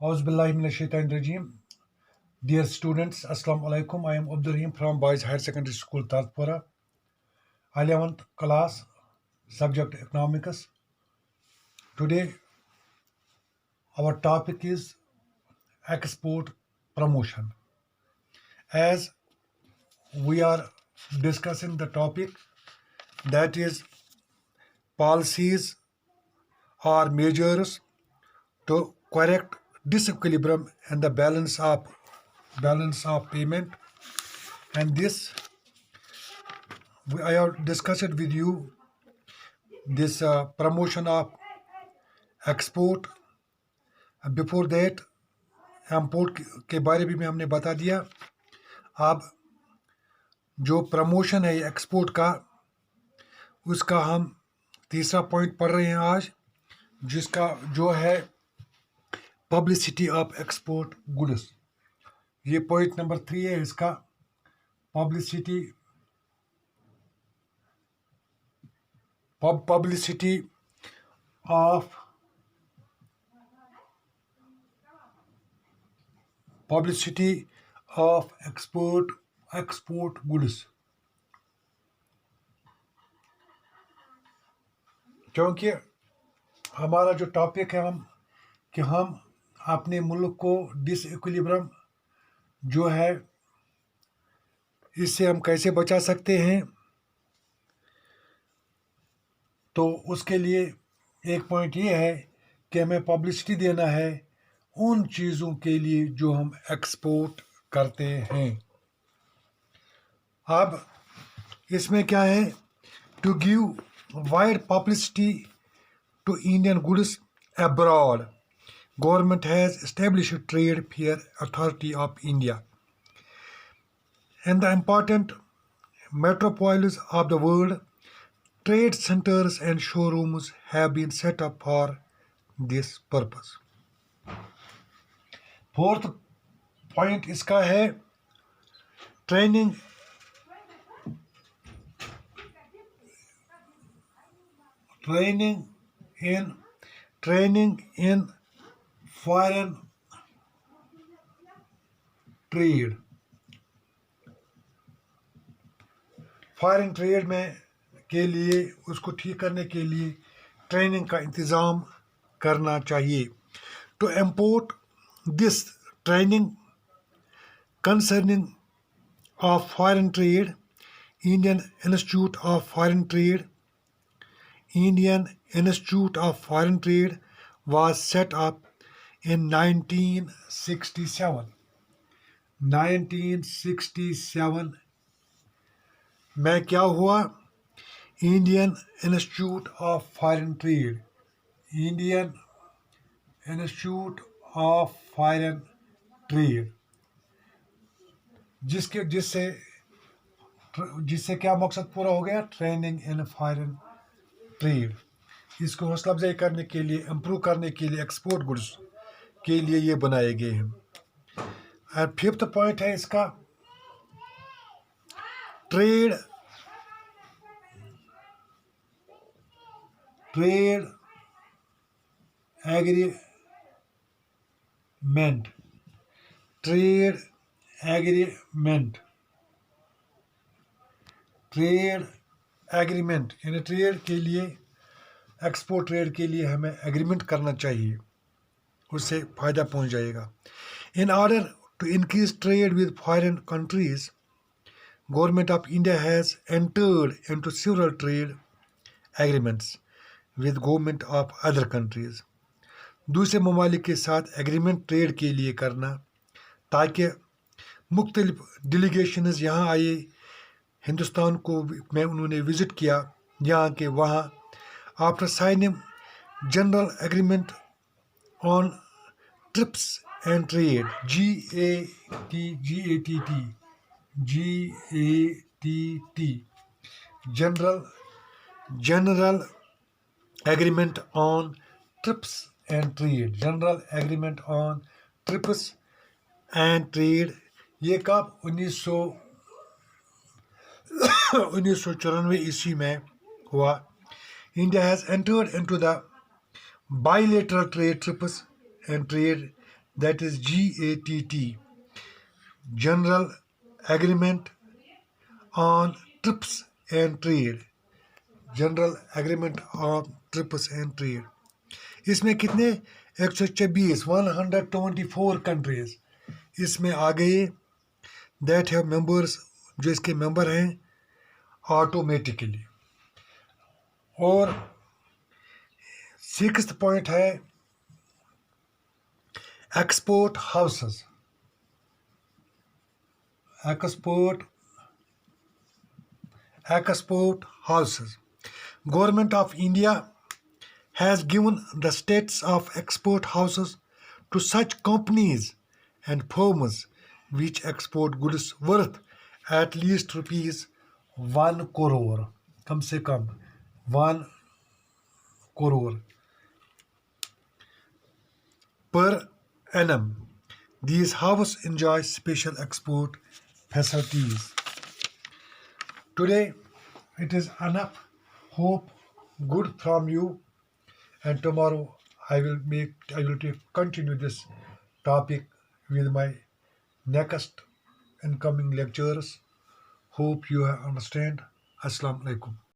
Auzubillahiminash-shaytanir-rajim. Dear students, Assalamu alaikum. I am Abdul Rahim from Boys Higher Secondary School, Talpura, 11th class, subject Economics. Today, our topic is export promotion. As we are discussing the topic, that is policies or measures to correct disequilibrium and the balance of payment, and this I have discussed with you this promotion of export. Before that import के बारे में हमने बता दिया. अब जो promotion है export का, उसका हम तीसरा पॉइंट पढ़ रहे हैं आज, जिसका जो है पब्लिसिटी ऑफ एक्सपोर्ट गुड्स. ये पॉइंट नंबर 3 है इसका. Publicity of export goods. क्योंकि हमारा जो टॉपिक है हम अपने मुल्क को डिसइक्विलिब्रियम जो है इससे हम कैसे बचा सकते हैं. तो उसके लिए एक पॉइंट ये है कि हमें पब्लिसिटी देना है उन चीज़ों के लिए जो हम एक्सपोर्ट करते हैं. अब इसमें क्या है, to give wide publicity to Indian goods abroad, government has established Trade Fair Authority of India and the important metropolis of the world. Trade centers and showrooms have been set up for this purpose. Fourth point इसका है training in foreign trade. Foreign trade में के लिए उसको ठीक करने के लिए ट्रेनिंग का इंतज़ाम करना चाहिए. To import this training concerning of foreign trade, Indian Institute of foreign Trade was set up in 1967. 1967 में क्या हुआ, Indian Institute of foreign Trade जिससे क्या मकसद पूरा हो गया, ट्रेनिंग इन फॉरेन ट्रेड. इसको हौसला अफजाई करने के लिए, इम्प्रूव करने के लिए, एक्सपोर्ट गुड्स के लिए ये बनाए गए हैं. और फिफ्थ पॉइंट है इसका ट्रेड एग्रीमेंट. यानी ट्रेड के लिए, एक्सपोर्ट ट्रेड के लिए हमें एग्रीमेंट करना चाहिए, उससे फ़ायदा पहुंच जाएगा. In order to increase trade with foreign countries, government of India has entered into several trade agreements with government of other countries. दूसरे ममालिक के साथ एग्रीमेंट ट्रेड के लिए करना, ताकि मुख्तलिफ डेलीगेशंस यहाँ आए, हिंदुस्तान को में उन्होंने विज़िट किया यहाँ के वहाँ. After signing general agreement on trips and trade, GATT, general agreement on trips and trade. ये कब 1994 ईस्वी में हुआ. India has entered into the bilateral trade trips and trade that is GATT, General Agreement on Trips and Trade. General agreement on trips and trade, इसमें कितने 124 124 countries इसमें आ गए that have members, जो इसके मेंबर हैं ऑटोमेटिकली। और 6th point है export houses. Export houses, Government of India has given the status of export houses to such companies and firms which export goods worth at least rupees 1 crore, कम से कम 1 crore per annum. These houses enjoy special export facilities. Today it is enough. Hope good from you, and tomorrow I will continue this topic with my next incoming lectures. Hope you understand. Assalamu alaikum.